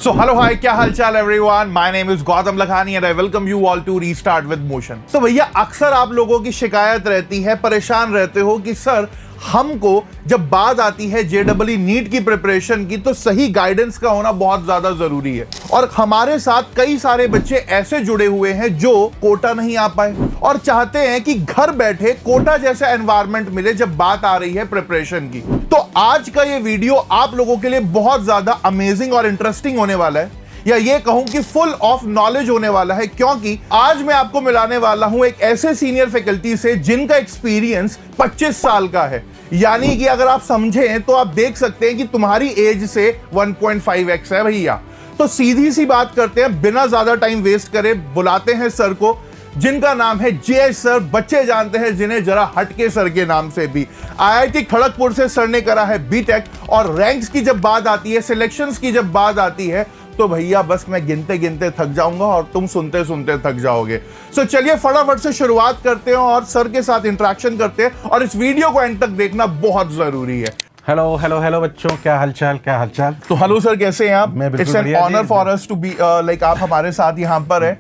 So hello, hi, क्या हालचाल everyone? My name is Gautam Lakhani and I welcome you all to Restart with Motion. तो भैया अक्सर आप लोगों की शिकायत रहती है, परेशान रहते हो कि सर हमको जब बात आती है जेईई नीट की प्रिपरेशन की तो सही गाइडेंस का होना बहुत ज्यादा जरूरी है। और हमारे साथ कई सारे बच्चे ऐसे जुड़े हुए हैं जो कोटा नहीं आ पाए और चाहते हैं कि घर बैठे कोटा जैसा एनवायरनमेंट मिले जब बात आ रही है प्रिपरेशन की। तो आज का ये वीडियो आप लोगों के लिए बहुत ज्यादा अमेजिंग और इंटरेस्टिंग होने वाला है, या ये कहूं कि फुल ऑफ नॉलेज होने वाला है, क्योंकि आज मैं आपको मिलाने वाला हूं एक ऐसे सीनियर फैकल्टी से जिनका एक्सपीरियंस 25 साल का है। यानी कि अगर आप समझें तो आप देख सकते हैं कि तुम्हारी एज से 1.5x है भैया। तो सीधी सी बात करते हैं, बिना ज्यादा टाइम वेस्ट करे बुलाते हैं सर को, जिनका नाम है जेएस सर। बच्चे जानते हैं जिन्हें जरा हटके सर के नाम से भी। आईआईटी खड़गपुर से सर ने करा है बीटेक, और रैंक्स की जब बात आती है, सिलेक्शंस की जब बात आती है, तो भैया बस मैं गिनते गिनते थक जाऊंगा और तुम सुनते सुनते थक जाओगे। सो चलिए फटाफट से शुरुआत करते हैं और सर के साथ इंटरेक्शन करते हैं, और इस वीडियो को एंड तक देखना बहुत जरूरी है। हेलो हेलो हेलो बच्चों, क्या हालचाल क्या हालचाल। तो हेलो सर, कैसे हैं आप? मैं बिल्कुल इट्स एन बढ़िया ऑनर जी। For us to be like आप हमारे साथ यहाँ पर है।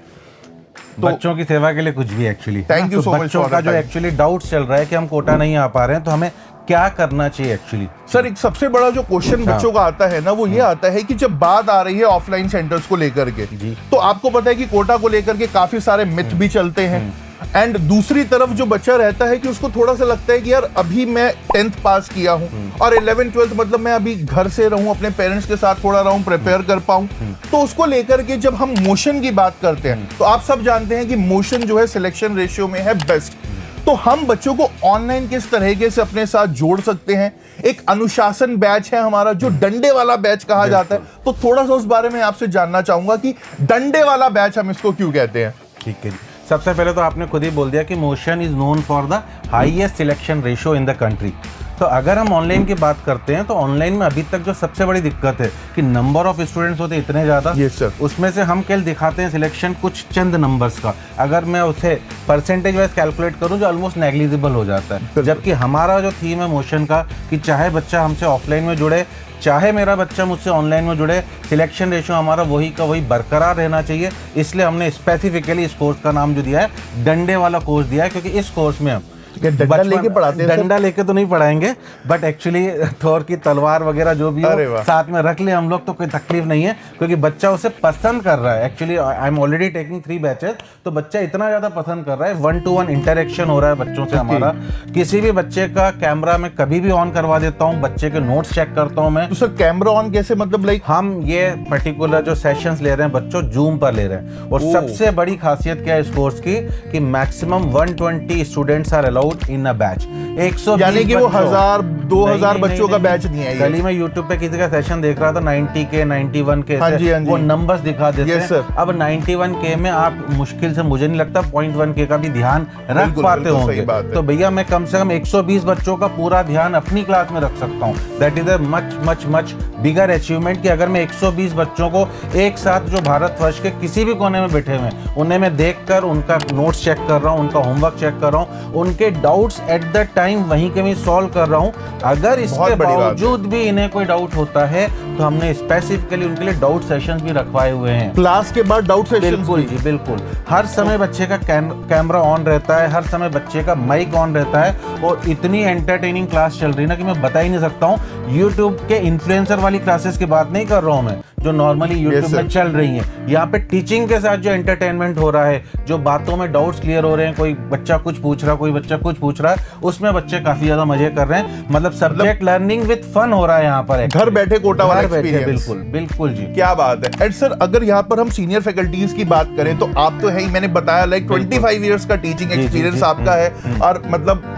तो बच्चों की सेवा के लिए कुछ भी actually. Thank you so much बच्चों for का the जो time. एक्चुअली डाउट चल रहा है कि हम कोटा नहीं आ पा रहे हैं, तो हमें क्या करना चाहिए एक्चुअली। सर एक सबसे बड़ा जो क्वेश्चन बच्चों का आता है ना, वो ये आता है कि जब बात आ रही है ऑफलाइन सेंटर्स को लेकर के, तो आपको पता है कि कोटा को लेकर के काफी सारे मिथ भी चलते हैं। एंड दूसरी तरफ जो बच्चा रहता है कि उसको थोड़ा सा लगता है कि यार अभी मैं 10th पास किया हूँ और 11th 12th मतलब मैं अभी घर से रहूं, अपने पेरेंट्स के साथ थोड़ा रहूं, प्रिपेयर कर पाऊं। तो उसको लेकर के जब हम मोशन की बात करते हैं, तो आप सब जानते हैं कि मोशन जो है सिलेक्शन रेशियो में है बेस्ट। तो हम बच्चों को ऑनलाइन किस तरीके से अपने साथ जोड़ सकते हैं? एक अनुशासन बैच है हमारा जो डंडे वाला बैच कहा जाता है, तो थोड़ा सा उस बारे में आपसे जानना चाहूंगा कि डंडे वाला बैच हम इसको क्यों कहते हैं। ठीक है जी। सबसे पहले तो आपने खुद ही बोल दिया कि motion is known for the highest selection ratio in the country. तो अगर हम ऑनलाइन की बात करते हैं तो ऑनलाइन में अभी तक जो सबसे बड़ी दिक्कत है कि नंबर ऑफ स्टूडेंट्स होते हैं इतने ज़्यादा। Yes sir. उसमें से हम केवल दिखाते हैं सिलेक्शन कुछ चंद नंबर्स का। अगर मैं उसे परसेंटेज वाइज कैलकुलेट करूं जो ऑलमोस्ट नेग्लिजिबल हो जाता है। जबकि हमारा जो थीम है मोशन का कि चाहे बच्चा हमसे ऑफलाइन में जुड़े, चाहे मेरा बच्चा मुझसे ऑनलाइन में जुड़े, सिलेक्शन रेशियो हमारा वही का वही बरकरार रहना चाहिए। इसलिए हमने स्पेसिफिकली इस कोर्स का नाम जो दिया है डंडे वाला कोर्स दिया है, क्योंकि इस कोर्स में हम डंडा लेके पढ़ाते हैं? डंडा लेके तो नहीं पढ़ाएंगे, बट एक्चुअली थोर की तलवार वगैरह जो भी हो साथ में रख ले हम लोग, तो कोई तकलीफ नहीं है, क्योंकि बच्चा उसे पसंद कर रहा है। Actually I am already taking 3 batches, तो बच्चा इतना ज़्यादा पसंद कर रहा है, 1-to-1 इंटरेक्शन हो रहा है बच्चों से हमारा। किसी भी बच्चे का कैमरा मैं कभी भी ऑन करवा देता हूँ, बच्चे के नोट्स चेक करता हूँ मैं। तो सर कैमरा ऑन कैसे, मतलब लाइक हम ये पर्टिकुलर जो सेशंस ले रहे हैं बच्चों जूम पर ले रहे हैं। और सबसे बड़ी खासियत क्या है इस कोर्स की कि maximum 120 students are allowed in a batch. 120 यानी कि वो 1000-2000 बच्चों का बैच नहीं है। कल ही मैं YouTube पे किसी का सेशन देख रहा था 90K 91K हाँ जी, हाँ जी। वो नंबर्स दिखा देते हैं। सर। अब 91K में आप मुश्किल से, मुझे नहीं लगता 0.1K का भी ध्यान रख पाते होंगे। तो भैया मैं कम से कम 120 बच्चों का पूरा ध्यान अपनी क्लास में रख सकता हूँ। That is a much much much bigger achievement कि अगर मैं 120 बच्चों को एक साथ जो भारतवर्ष के किसी भी कोने में बैठे हुए उन्हें मैं देखकर उनका नोट्स चेक कर रहा हूँ, उनका होमवर्क चेक कर रहा हूँ, उनके डाउट्स एट द टाइम वहीं के मैं सॉल्व कर रहा हूँ। अगर इसके बावजूद भी इन्हें कोई डाउट होता है तो हमने स्पेसिफिकली उनके लिए डाउट सेशंस भी रखवाए हुए हैं। क्लास के बाद डाउट सेशंस? बिल्कुल जी बिल्कुल। हर समय बच्चे का कैमरा ऑन रहता है, हर समय बच्चे का माइक ऑन रहता है, और इतनी एंटरटेनिंग क्लास चल रही है ना कि मैं बता ही नहीं सकता हूँ। यूट्यूब के इन्फ्लुएंसर वाली क्लासेस की बात नहीं कर रहा हूँ मैं, जो नॉर्मली यूट्यूब में चल रही हैं। यहाँ पे टीचिंग के साथ जो एंटरटेनमेंट हो रहा है, जो बातों में डाउट्स क्लियर हो रहे हैं, कोई बच्चा कुछ पूछ रहा, कोई बच्चा कुछ पूछ रहा है, उसमें बच्चे काफी ज्यादा मजे कर रहे हैं। मतलब सब्जेक्ट लर्निंग विद फन हो रहा है यहाँ पर, घर बैठे कोटा वाला एक्सपीरियंस। बिल्कुल बिल्कुल जी, क्या बात है। एंड सर अगर यहाँ पर हम सीनियर फैकल्टीज की बात करें तो आप तो है ही, मैंने बताया लाइक 25 इयर्स का टीचिंग एक्सपीरियंस आपका है, और मतलब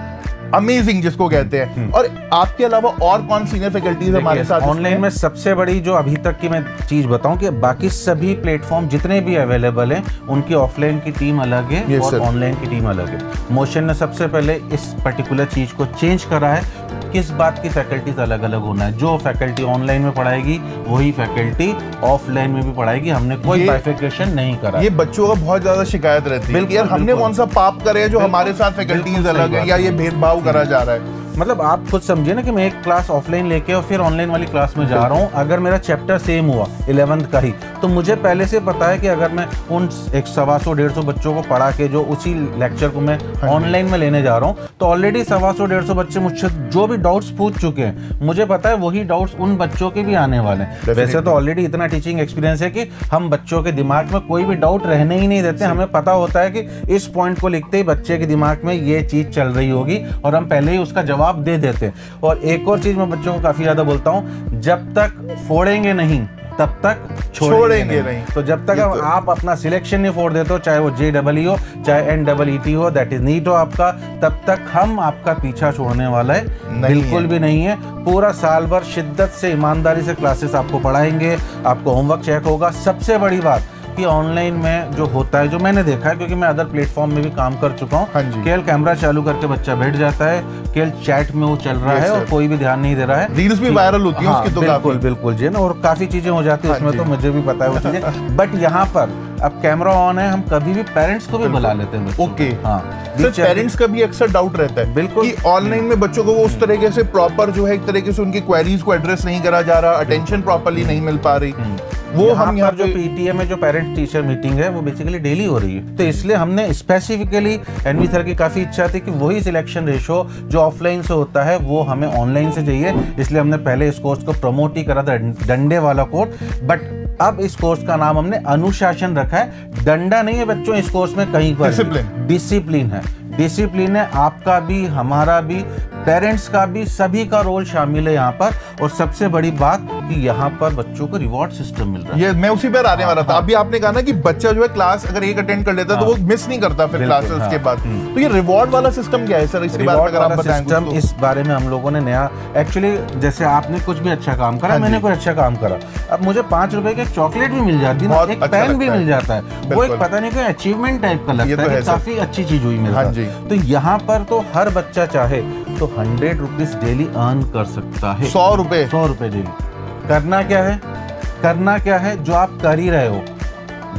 अमेजिंग जिसको कहते हैं। और आपके अलावा और कौन सीनियर फैकल्टीज हमारे साथ? ऑनलाइन में सबसे बड़ी जो अभी तक की मैं चीज बताऊं कि बाकी सभी प्लेटफॉर्म जितने भी अवेलेबल हैं उनकी ऑफलाइन की टीम अलग है और ऑनलाइन की टीम अलग है। मोशन ने सबसे पहले इस पर्टिकुलर चीज को चेंज करा है। किस बात की फैकल्टीज अलग अलग होना है, जो फैकल्टी ऑनलाइन में पढ़ाएगी वही फैकल्टी ऑफलाइन में भी पढ़ाएगी। हमने कोई बाइफिकेशन नहीं करा। ये बच्चों का बहुत ज्यादा शिकायत रहती है, यार हमने कौन सा पाप करे जो हमारे साथ फैकल्टीज अलग है, या ये भेदभाव करा जा रहा है। मतलब आप खुद समझिए ना कि मैं एक क्लास ऑफलाइन लेके और फिर ऑनलाइन वाली क्लास में जा रहा हूँ। अगर मेरा चैप्टर सेम हुआ 11th का ही, तो मुझे पहले से पता है कि अगर मैं उन 100-150 बच्चों को पढ़ा के जो उसी लेक्चर को मैं ऑनलाइन में लेने जा रहा हूँ, तो ऑलरेडी 150-150 बच्चे मुझसे जो भी डाउट्स पूछ चुके हैं, मुझे पता है वही डाउट्स उन बच्चों के भी आने वाले हैं। वैसे तो ऑलरेडी इतना टीचिंग एक्सपीरियंस है कि हम बच्चों के दिमाग में कोई भी डाउट रहने ही नहीं देते। हमें पता होता है कि इस पॉइंट को लिखते ही बच्चे के दिमाग में ये चीज चल रही होगी और हम पहले ही उसका जवाब दे देते हैं। और एक और चीज मैं बच्चों को काफी ज्यादा बोलता हूँ, जब तक फोड़ेंगे नहीं तब तक छोड़ेंगे नहीं। तो जब तक आप अपना सिलेक्शन नहीं फोड़ देते हो, चाहे वो JEE हो चाहे NEET हो, दैट इज नीट हो आपका, तब तक हम आपका पीछा छोड़ने वाला है बिल्कुल भी नहीं है। पूरा साल भर शिद्दत से ईमानदारी से क्लासेस आपको पढ़ाएंगे, आपको होमवर्क चेक होगा। सबसे बड़ी बात कि ऑनलाइन में जो होता है, जो मैंने देखा है क्योंकि मैं अदर प्लेटफॉर्म में भी काम कर चुका हूँ, केवल कैमरा चालू करके बच्चा बैठ जाता है, केवल चैट में वो चल रहा है और कोई भी ध्यान नहीं दे रहा है। रील्स भी वायरल होती है उसकी तो बिल्कुल बिल्कुल जी ना, और काफी चीजें हो जाती है उसमें, तो मुझे भी पता है वो चीजें। बट यहाँ पर अब कैमरा ऑन है, हम कभी भी पेरेंट्स को भी बुला लेते हैं। ओके, हाँ सर, पेरेंट्स का भी अक्सर डाउट रहता है बिल्कुल कि ऑनलाइन में बच्चों को वो उस तरीके से प्रॉपर जो है एक तरीके से उनकी क्वेरीज को एड्रेस नहीं करा जा रहा, अटेंशन प्रॉपर्ली नहीं मिल पा रही। वो हम यहाँ जो PTA में जो पेरेंट टीचर मीटिंग है वो बेसिकली डेली हो रही है, तो इसलिए हमने स्पेसिफिकली एनवी सर की काफी इच्छा थी कि वही सिलेक्शन रेशो जो ऑफलाइन से होता है वो हमें ऑनलाइन से चाहिए, इसलिए हमने पहले इस कोर्स को प्रमोट ही करा था, डंडे वाला कोर्स। बट अब इस कोर्स का नाम हमने अनुशासन रखा है। डंडा नहीं है बच्चों इस कोर्स में कहीं पर, डिसिप्लिन है। डिसिप्लिन है, आपका भी हमारा भी पेरेंट्स का भी, सभी का रोल शामिल है यहाँ पर। और सबसे बड़ी बात कि यहाँ पर बच्चों को रिवॉर्ड सिस्टम मिल रहा है। ये मैं उसी पर आने वाला था। अभी आपने कहा ना कि बच्चा जो है क्लास अगर एक अटेंड कर लेता है तो वो मिस नहीं करता फिर क्लासेस उसके बाद। तो ये रिवॉर्ड वाला सिस्टम क्या है सर, इसके बारे में अगर आप बताएं सिस्टम इस बारे में हम लोगों ने नया, एक्चुअली जैसे आपने कुछ भी अच्छा काम करा, मैंने कोई अच्छा काम करा, अब मुझे 5 रुपए की चॉकलेट भी मिल जाती है, एक पेन भी मिल जाता है, वो एक पता नहीं कोई अचीवमेंट टाइप का लगता है, काफी अच्छी चीज हुई मेरे साथ। तो यहाँ पर तो हर बच्चा चाहे तो 100 रुपीज डेली अर्न कर सकता है। 100 रुपए डेली। करना क्या है, करना क्या है, जो आप कर ही रहे हो,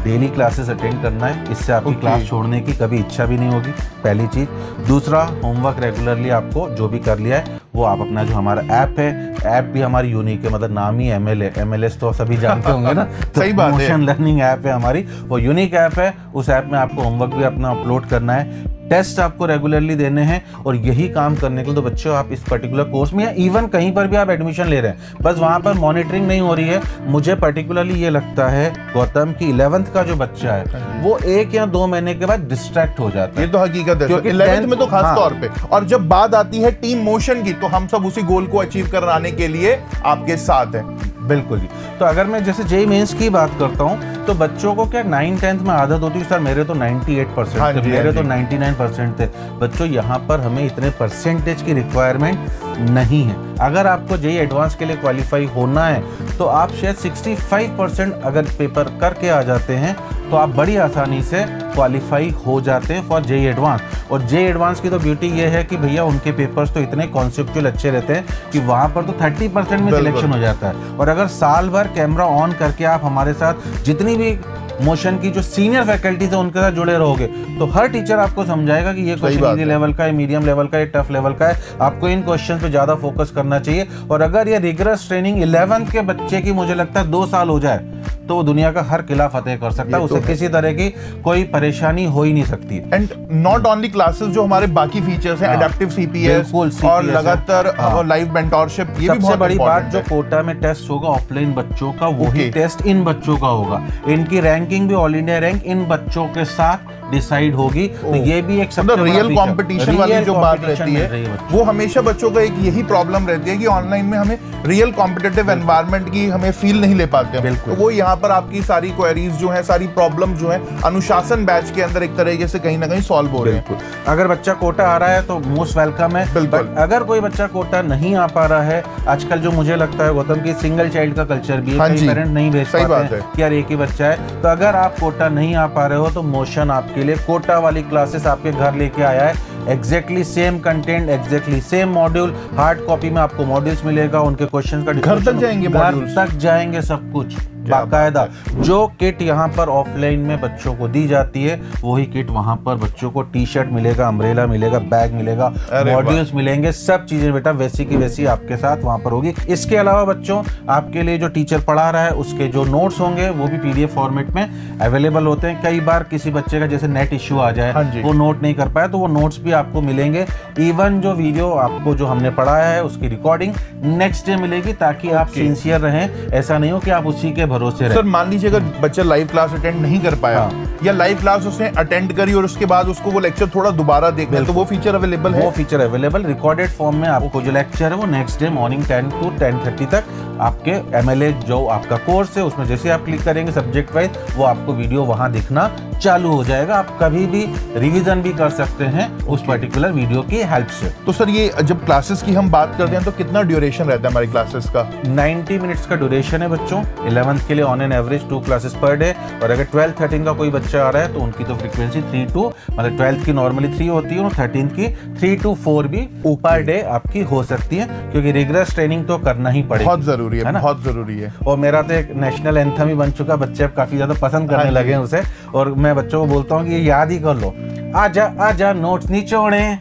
डेली क्लासेस अटेंड करना है। इससे आपकी क्लास छोड़ने की कभी इच्छा भी नहीं होगी, पहली चीज। दूसरा, होमवर्क रेगुलरली आपको जो भी कर लिया है वो आप अपना जो हमारा ऐप है, ऐप भी हमारी यूनिक है, मतलब नाम ही MLS तो सभी जानते होंगे ना। तो सही बात है, मोशन लर्निंग ऐप है हमारी, वो यूनिक ऐप है। उस ऐप में आपको होमवर्क भी अपना अपलोड करना है, टेस्ट आपको रेगुलरली देने हैं, और यही काम करने के लिए तो बच्चों आप इस पर्टिकुलर कोर्स में या इवन कहीं पर भी आप एडमिशन ले रहे हैं, बस वहां पर मॉनिटरिंग नहीं हो रही है। मुझे पर्टिकुलरली ये लगता है गौतम की 11th का जो बच्चा है वो 1 या 2 महीने के बाद डिस्ट्रैक्ट हो जाता है। ये तो हकीकत है, क्योंकि 11th में तो खास तौर पे। और जब बात आती है टीम मोशन की, तो हम सब उसी गोल को अचीव कराने के लिए आपके साथ हैं। बिल्कुल जी। तो अगर मैं जैसे JEE मेंस की बात करता हूँ, तो बच्चों को क्या 9th-10th में आदत होती है, सर मेरे तो 98% थे, मेरे तो 99% थे। बच्चों यहाँ पर हमें इतने परसेंटेज की रिक्वायरमेंट नहीं है। अगर आपको JEE एडवांस के लिए क्वालिफाई होना है तो आप शायद 65% अगर पेपर करके आ जाते हैं तो आप बड़ी आसानी से क्वालिफाई हो जाते हैं फॉर JEE एडवांस। और JEE एडवांस की तो ब्यूटी ये है कि भैया उनके पेपर्स तो इतने कॉन्सेप्चुअल अच्छे रहते हैं कि वहाँ पर तो 30% में सिलेक्शन हो जाता है। और अगर साल भर कैमरा ऑन करके आप हमारे साथ जितनी भी मोशन की जो सीनियर फैकल्टीज है उनके साथ जुड़े रहोगे, तो हर टीचर आपको समझाएगा कि ये क्वेश्चन इजी लेवल का है, मीडियम लेवल का है, टफ लेवल का है, आपको इन क्वेश्चन पे ज्यादा फोकस करना चाहिए। और अगर ये रिगरस ट्रेनिंग 11th के बच्चे की मुझे लगता है 2 साल हो जाए तो वो दुनिया का हर किला फतेह कर सकता है, उसे किसी तरह की कोई परेशानी हो ही नहीं सकती। एंड नॉट ओनली क्लासेस, जो हमारे बाकी फीचर्स हैं, एडेप्टिव CPS और लगातार लाइव मेंटोरशिप, ये भी बहुत बड़ी बात, जो कोटा में टेस्ट होगा ऑफलाइन बच्चों का, वही टेस्ट इन बच्चों का होगा। इनकी रैंकिंग भी ऑल इंडिया रैंक इन बच्चों के साथ डिसाइड होगी। तो ये भी एक सबसे रियल कंपटीशन वाली जो बात रहती है, वो हमेशा बच्चों का एक यही प्रॉब्लम रहती है कि ऑनलाइन में हमें रियल कॉम्पिटिटिव एनवायरनमेंट की हमें फील नहीं ले पाते हैं। तो वो यहाँ पर आपकी सारी क्वेरीज जो है, सारी प्रॉब्लम जो है, अनुशासन बैच के अंदर एक तरीके से कहीं ना कहीं सॉल्व हो रहे हैं। अगर बच्चा कोटा आ रहा है तो मोस्ट वेलकम है। बट अगर कोई बच्चा कोटा नहीं आ पा रहा है, आजकल जो मुझे लगता है गौतम की सिंगल चाइल्ड का कल्चर भी है, कई पेरेंट नहीं भेज पाते हैं कि यार एक ही बच्चा है। तो अगर आप कोटा नहीं आ पा रहे हो तो मोशन आपके लिए कोटा वाली क्लासेस आपके घर लेके आया है। Exactly same content, exactly same module, hard copy में आपको मॉड्यूल्स मिलेगा, उनके क्वेश्चंस का घर तक जाएंगे, घर तक जाएंगे सब कुछ। बाकायदा जो किट यहाँ पर ऑफलाइन में बच्चों को दी जाती है वही किट वहाँ पर बच्चों को टी शर्ट मिलेगा, अम्ब्रेला मिलेगा, बैग मिलेगा, मॉड्यूल्स मिलेंगे, सब चीजें बेटा वैसी की वैसी आपके साथ वहाँ पर होगी। इसके अलावा बच्चों आपके लिए जो टीचर पढ़ा रहा है उसके जो नोट्स होंगे वो भी PDF फॉर्मेट में अवेलेबल होते हैं। कई बार किसी बच्चे का जैसे नेट इश्यू आ जाए, वो नोट नहीं कर पाया, तो वो नोट्स भी आपको मिलेंगे। इवन जो वीडियो आपको जो हमने पढ़ाया है उसकी रिकॉर्डिंग नेक्स्ट डे मिलेगी, ताकि आप सिंसियर रहें। ऐसा नहीं हो कि आप उसी के भरोसे रहें। सर मान लीजिए अगर बच्चा लाइव क्लास अटेंड नहीं कर पाया या लाइव क्लास उसने अटेंड करी और उसके बाद उसको वो लेक्चर थोड़ा दोबारा देखना है, तो वो फीचर अवेलेबल है? वो फीचर अवेलेबल रिकॉर्डेड फॉर्म में आपको जो लेक्चर है वो नेक्स्ट डे मॉर्निंग 10 to 10:30 तक आपके MLA जो आपका कोर्स है उसमें जैसे आप क्लिक करेंगे सब्जेक्ट वाइज वो आपको वीडियो वहां दिखना चालू हो जाएगा। आप कभी भी रिवीजन भी कर सकते हैं उस पर्टिकुलर वीडियो की हेल्प से। तो सर ये जब क्लासेस की हम बात करते हैं तो कितना ड्यूरेशन रहता है हमारी क्लासेस का? 90 मिनट्स का ड्यूरेशन है बच्चों। 11th के लिए on an average 2 classes per day, और अगर 12th 13 का कोई बच्चा आ रहा है तो उनकी तो फ्रीक्वेंसी 3 to मतलब 12th की नॉर्मली 3 होती है और 13th की 3 to 4 भी पर डे आपकी हो सकती है, क्योंकि रिगरस ट्रेनिंग तो करना ही पड़ेगा। बहुत जरूरी है ना, बहुत जरूरी है। और मेरा तो एक नेशनल एंथम ही बन चुका, बच्चे अब काफी ज्यादा पसंद करने लगे हैं उसे, और मैं बच्चों को बोलता हूँ कि ये याद ही कर लो। आजा आजा नोट्स निचोड़े,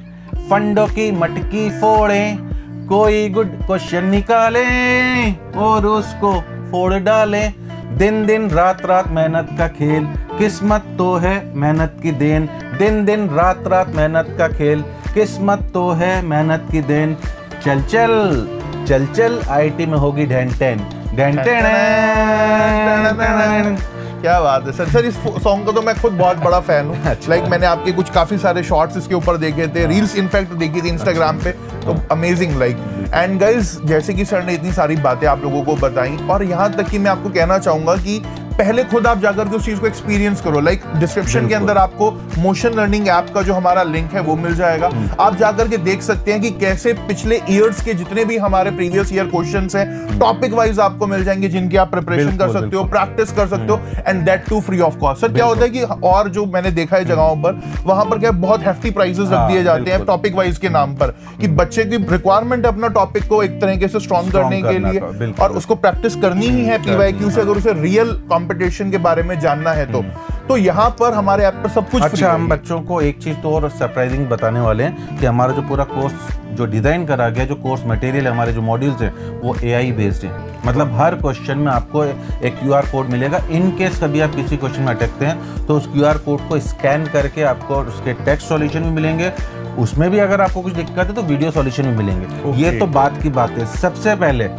फंडों की मटकी फोड़े, कोई गुड क्वेश्चन निकाले और उसको फोड़ डाले, दिन दिन रात रात मेहनत का खेल, किस्मत तो है मेहनत की देन, दिन दिन रात रात मेहनत का खेल, किस्मत तो है मेहनत की देन, चल चल चल चल IIT में होगी ढेन टेन ढेन टेन। क्या बात है सर। सर इस सॉन्ग का तो मैं खुद बहुत बड़ा फैन हूँ। लाइक मैंने आपके कुछ काफी सारे शॉर्ट्स इसके ऊपर देखे थे, रील्स इनफैक्ट देखी थी इंस्टाग्राम पे, तो अमेजिंग लाइक। एंड गाइस जैसे कि सर ने इतनी सारी बातें आप लोगों को बताई, और यहाँ तक कि मैं आपको कहना चाहूंगा कि पहले खुद आप जाकर के उस चीज को एक्सपीरियंस करो। लाइक डिस्क्रिप्शन के अंदर आपको मोशन लर्निंग ऐप का जो हमारा लिंक है वो मिल जाएगा। आप जाकर के देख सकते हैं कि कैसे पिछले ईयर्स के जितने भी हमारे प्रीवियस ईयर क्वेश्चंस हैं टॉपिक वाइज आपको मिल जाएंगे, जिनकी आप प्रिपरेशन कर सकते हो, प्रैक्टिस कर सकते हो, and that too free of cost. Sir क्या होता है कि और जो मैंने देखा है जगहों पर, वहां पर क्या बहुत हेफ्टी प्राइसेस रख दिए जाते हैं टॉपिक वाइज के नाम पर, कि बच्चे की रिक्वायरमेंट है अपना टॉपिक को एक तरीके से स्ट्रॉन्ग करने के लिए, और उसको प्रैक्टिस करनी ही है PYQ से, अगर उसे रियल कंपटीशन के बारे में जानना है तो यहाँ पर हमारे ऐप पर सब कुछ। अच्छा, हम बच्चों को एक चीज तो और सरप्राइजिंग बताने वाले हैं कि हमारा जो पूरा कोर्स जो डिजाइन करा गया, जो कोर्स मटेरियल है, हमारे जो मॉड्यूल्स हैं वो AI बेस्ड है। मतलब हर क्वेश्चन में आपको एक QR कोड मिलेगा। इन केस कभी आप किसी क्वेश्चन में अटकते हैं तो उस QR कोड को स्कैन करके आपको उसके टेक्स्ट सॉल्यूशन भी मिलेंगे, उसमें भी अगर आपको कुछ दिक्कत है तो वीडियो सॉल्यूशन भी मिलेंगे। ये तो बात की बात है। सबसे पहले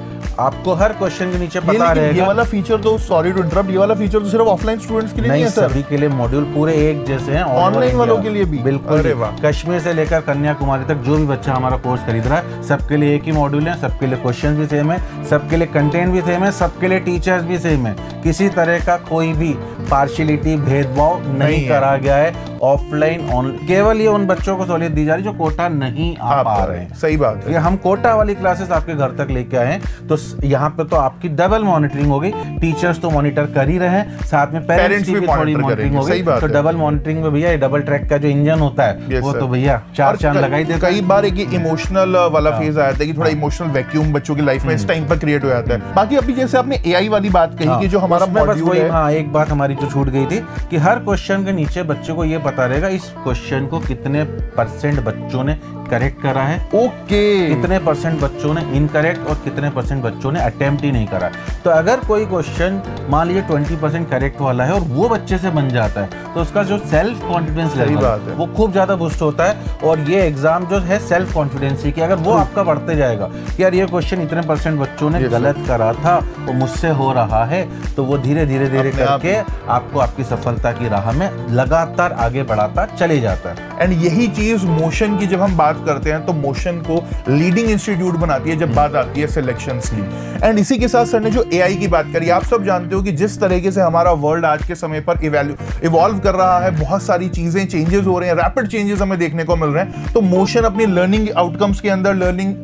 आपको हर क्वेश्चन के नीचे पता रहेगा। ये वाला फीचर तो, सॉरी टू इंटरप्ट, ये वाला फीचर तो सिर्फ ऑफलाइन स्टूडेंट्स के लिए नहीं है सर? सभी के लिए मॉड्यूल पूरे एक जैसे हैं, ऑनलाइन वालों के लिए भी। बिल्कुल। अरे वाह। कश्मीर से लेकर कन्याकुमारी तक जो भी बच्चा हमारा कोर्स खरीद रहा है सबके लिए एक ही मॉड्यूल है, सबके लिए क्वेश्चन भी सेम है, सबके लिए कंटेंट भी सेम है, सबके लिए टीचर्स भी सेम है। किसी तरह का कोई भी पार्शियलिटी, भेदभाव नहीं करा गया है। ऑफलाइन ऑनलाइन केवल ये उन बच्चों को सहूलियत दी जा रही है जो कोटा नहीं आ पा रहे हैं। सही बात है। ये हम कोटा वाली क्लासेस आपके घर तक लेके आए हैं, तो यहाँ पे तो आपकी डबल मॉनिटरिंग होगी। टीचर्स तो मॉनिटर कर ही रहे हैं, साथ में पेरेंट्स की भी थोड़ी मॉनिटरिंग होगी। तो डबल मॉनिटरिंग में भैया डबल ट्रैक का जो इंजन होता है वो तो भैया 4 चांद लगाई देता है। कई बार एक इमोशनल वाला फेज आता है कि थोड़ा इमोशनल वैक्यूम बच्चों की लाइफ में इस टाइम पर क्रिएट हो जाता है। बाकी अभी जैसे आपने AI वाली बात कही कि जो हमारा मॉड्यूल है, हाँ एक बात हमारी जो छूट गई थी कि हर क्वेश्चन के नीचे बच्चे को ये पता रहेगा इस क्वेश्चन को कितने % बच्चों ने करेक्ट करा है, कितने % बच्चों ने इनकरेक्ट और कितने % बच्चों ने अटेम्प्ट ही नहीं करा। तो अगर कोई क्वेश्चन मान लीजिए 20% करेक्ट वाला है और वो बच्चे से बन जाता है तो उसका जो सेल्फ कॉन्फिडेंस लेवल है वो खूब ज्यादा बूस्ट होता है। और ये एग्जाम जो है सेल्फ कॉन्फिडेंस की, अगर वो आपका बढ़ते जाएगा कि यार ये क्वेश्चन इतने % बच्चों ने गलत करा था, वो मुझसे हो रहा है, तो वो धीरे धीरे करके आपको आपकी सफलता की राह में लगातार आगे बढ़ाता चले जाता है। एंड यही चीज मोशन की जब हम बात करते हैं तो मोशन को लीडिंग इंस्टीट्यूट बनाती है जब बात आती है सिलेक्शंस की। एंड इसी के साथ सर ने जो AI की बात करी, आप सब जानते हो कि जिस तरीके से हमारा वर्ल्ड आज के समय पर इवॉल्व कर रहा है, बहुत सारी चीजें चेंजेस हो रहे हैं, रैपिड चेंजेस हमें देखने को मिल रहे हैं। तो मोशन अपनी लर्निंग आउटकम्स के अंदर, लर्निंग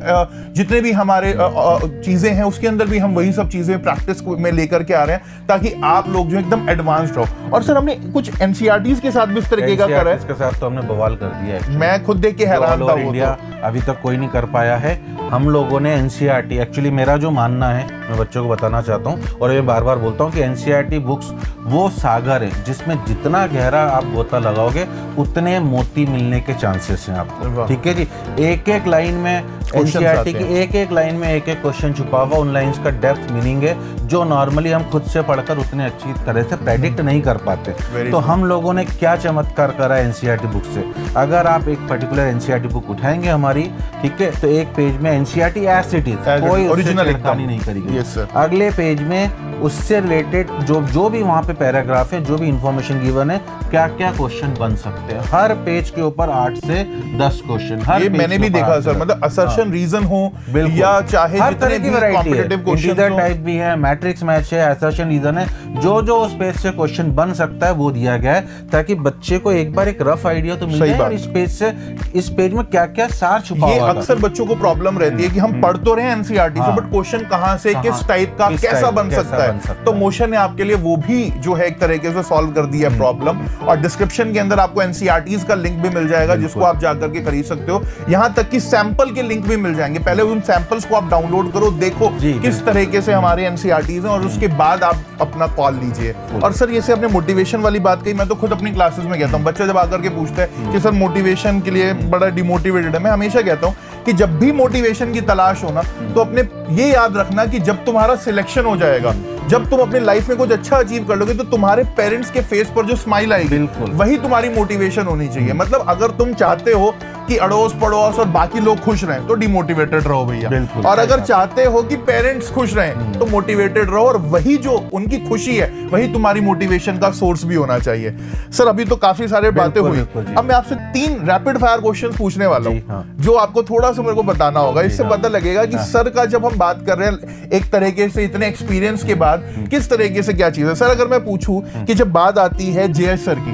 जितने भी हमारे चीजें हैं उसके अंदर भी हम वही सब चीजें प्रैक्टिस में लेकर के आ रहे हैं ताकि आप लोग जो एकदम एडवांस्ड हो। और सर हमने कुछ एनसीईआरटीज के साथ भी इस तरीके का करा है। इसके साथ तो हमने बवाल कर दिया है, मैं खुद देख के हैरान था। वो इंडिया अभी तक कोई नहीं कर पाया है। हम लोगों ने एनसीईआरटी, एक्चुअली मेरा जो मानना है मैं बच्चों को बताना चाहता हूँ और ये बार बार बोलता हूँ कि एनसीईआरटी बुक्स वो सागर है जिसमें जितना गहरा आप गोता लगाओगे उतने मोती मिलने के चांसेस हैं आपको। ठीक है जी, एक एक लाइन में एनसीईआरटी की एक लाइन में एक क्वेश्चन छुपा हुआ, उन लाइंस का डेप्थ मीनिंग है जो नॉर्मली हम खुद से पढ़कर उतने अच्छी तरह से प्रेडिक्ट नहीं कर पाते। तो हम लोगों ने क्या चमत्कार करा एनसीईआरटी बुक से, अगर आप एक पर्टिकुलर एनसीईआरटी बुक उठाएंगे हमारी, ठीक है, तो एक पेज में एनसीईआरटी एज इट इज, कोई ओरिजिनल लिखानी नहीं करेगी। अगले पेज में उससे रिलेटेड जो भी वहाँ पे पैराग्राफ है, जो भी इंफॉर्मेशन गिवन है, क्या क्या क्वेश्चन बन सकते हैं, हर पेज के ऊपर 8 से 10 क्वेश्चन। ये मैंने भी देखा सर, मतलब असर्शन रीजन हो या चाहे हर तरह की वैरायटी है, क्वेश्चन टाइप भी है, मैट्रिक्स मैच है, असर्शन रीजन है, जो उस पेज से क्वेश्चन बन सकता है वो दिया गया है ताकि बच्चे को एक बार एक रफ आइडिया तो मिल जाए इस पेज से, इस पेज में क्या क्या सार छुपा हुआ है। ये अक्सर बच्चों को प्रॉब्लम रहती है कि हम पढ़ तो रहे हैं एनसीईआरटी से, बट क्वेश्चन कहां से, किस टाइप का, कैसा बन सकता है। तो मोशन ने आपके लिए वो भी जो है एक तरीके से सॉल्व कर दिया है प्रॉब्लम। और डिस्क्रिप्शन के अंदर आपको एनसीईआरटीज का लिंक भी मिल जाएगा जिसको आप जाकर के खरीद सकते हो। यहां तक कि सैंपल के लिंक भी मिल जाएंगे, पहले उन सैंपल्स को आप डाउनलोड करो, देखो किस तरीके से हमारे एनसीईआरटीज हैं और उसके बाद आप अपना कॉल लीजिए। और सर जैसे आपने मोटिवेशन वाली बात कही, मैं तो खुद अपनी क्लासेस में कहता हूँ, बच्चे जब आकर के पूछते हैं कि सर मोटिवेशन के लिए बड़ा डिमोटिवेटेड है, मैं हमेशा कहता हूँ कि जब भी मोटिवेशन की तलाश हो ना, तो अपने ये याद रखना कि जब तुम्हारा सिलेक्शन हो जाएगा, जब तुम अपनी लाइफ में कुछ अच्छा अचीव कर लोगे, तो तुम्हारे पेरेंट्स के फेस पर जो स्माइल आएगी वही तुम्हारी मोटिवेशन होनी चाहिए। मतलब अगर तुम चाहते हो कि अड़ोस पड़ोस और बाकी लोग खुश रहें तो डिमोटिवेटेड रहो भैया, और अगर चाहते हो कि पेरेंट्स खुश रहें तो मोटिवेटेड रहो, और वही जो उनकी खुशी है वही तुम्हारी मोटिवेशन का सोर्स भी होना चाहिए। सर अभी तो काफी सारे बातें हुई, अब मैं आपसे 3 रैपिड फायर क्वेश्चन पूछने वाला हूँ जो आपको थोड़ा सा मेरे को बताना होगा, इससे पता लगेगा कि सर का जब हम बात कर रहे हैं एक तरीके से इतने एक्सपीरियंस के बाद किस तरीके से क्या चीज है। सर अगर मैं पूछूं कि जब बात आती है जेएस सर की,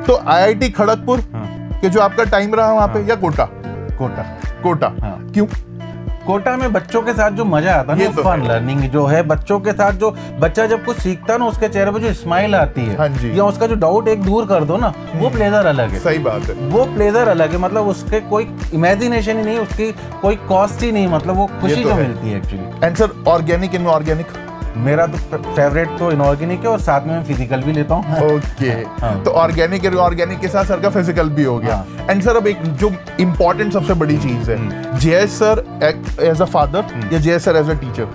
तो आईआईटी खड़गपुर के जो आपका टाइम रहा वहां पे, या कोटा? कोटा क्यों? कोटा में बच्चों के साथ जो मजा आता है ना, फन लर्निंग जो है, बच्चों के साथ जो बच्चा जब कुछ सीखता है ना, उसके चेहरे पे जो स्माइल आती है, या उसका जो डाउट एक दूर कर दो ना, वो प्लेजर अलग है। सही बात है, वो प्लेजर अलग है, मतलब उसके कोई इमेजिनेशन ही नहीं, उसकी कोई कॉस्ट ही नहीं, मतलब वो खुशी जो मिलती है actually. And sir organic inorganic? मेरा तो फेवरेट तो इनऑर्गेनिक है और साथ में मैं फिजिकल भी लेता हूँ। ओके तो ऑर्गेनिक ऑर्गेनिक के साथ सर का फिजिकल भी हो गया। एंड सर अब एक जो इम्पोर्टेंट सबसे बड़ी चीज है, JS sir as a father या JS sir as a teacher?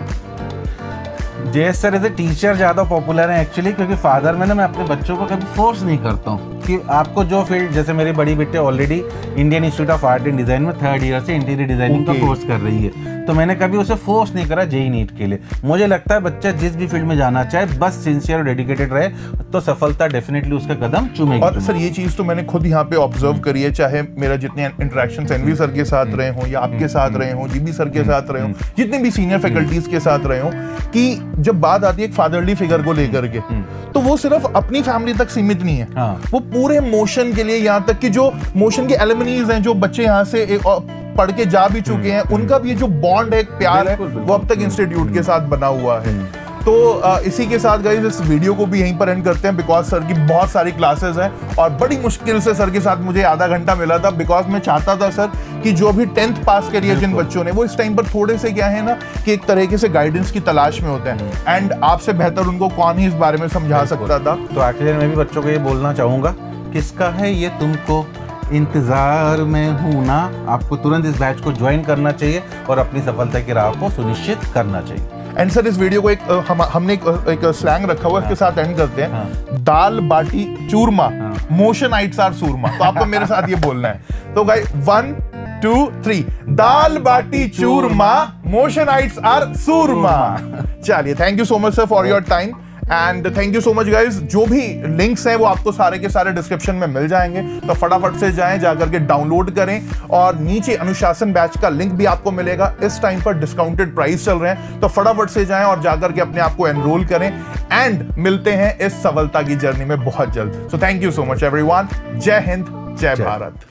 JS sir as a teacher ज्यादा पॉपुलर है एक्चुअली, क्योंकि फादर में ना मैं अपने बच्चों को कभी फोर्स नहीं करता हूँ कि आपको जो फील्ड, जैसे मेरी बड़ी बेटे already Indian institute of art and design में 3rd ईयर से इंटीरियर डिजाइनिंग का कोर्स कर रही है, तो मैंने कभी उसे फोर्स नहीं करा जेईई नीट के लिए। मुझे लगता है बच्चा जिस भी फील्ड में जाना चाहे, बस सिंसियर और डेडिकेटेड रहे तो सफलता डेफिनेटली उसका कदम चूमेगी। और सर ये चीज तो मैंने खुद यहाँ पे ऑब्जर्व करी है, चाहे मेरा जितने इंटरेक्शन एनवी सर के साथ रहे हों या आपके साथ रहे हों, जीबी सर के साथ रहे हों, जितने भी सीनियर फैकल्टीज के साथ रहे हों, कि जब बात आती है एक फादरली फिगर को लेकर के, तो वो सिर्फ अपनी फैमिली तक सीमित नहीं है, वो पूरे मोशन के लिए, यहाँ तक कि जो मोशन के एलिमनीज हैं, जो बच्चे यहाँ से पढ़ के जा भी चुके हैं, उनका भी जो बॉन्ड है, प्यार है, वो अब तक इंस्टीट्यूट के साथ बना हुआ है। तो इसी के साथ गाइस इस वीडियो को भी यहीं पर एंड करते हैं, बिकॉज सर की बहुत सारी क्लासेस हैं और बड़ी मुश्किल से सर के साथ मुझे आधा घंटा मिला था, बिकॉज मैं चाहता था सर कि जो भी 10th पास करी है जिन बच्चों ने, वो इस टाइम पर थोड़े से क्या है ना कि एक तरीके से गाइडेंस की तलाश में होते हैं, एंड आपसे बेहतर उनको कौन ही इस बारे में समझा सकता था। तो आखिर मैं भी बच्चों को ये बोलना चाहूंगा, किसका है ये तुमको इंतजार में हूं ना, आपको तुरंत इस बैच को ज्वाइन करना चाहिए और अपनी सफलता की राह को सुनिश्चित करना चाहिए। एंड सर इस वीडियो को हमने एक स्लैंग रखा हुआ है, इसके साथ एंड करते हैं, दाल baati churma, Motion IITs are सूरमा। तो आपको मेरे साथ ये बोलना है, तो guys 1 2 3, dal baati churma, Motion IITs are सूरमा। चलिए, thank you so much sir for your time and thank you so much guys. जो भी लिंक्स हैं वो आपको सारे के सारे डिस्क्रिप्शन में मिल जाएंगे, तो फटाफट से जाएं, जाकर के डाउनलोड करें, और नीचे अनुशासन बैच का लिंक भी आपको मिलेगा। इस टाइम पर डिस्काउंटेड प्राइस चल रहे हैं, तो फटाफट से जाएं और जाकर के अपने आप को एनरोल करें, एंड मिलते हैं इस सफलता की जर्नी में बहुत जल्द। So thank you so much everyone. जय हिंद, जय भारत।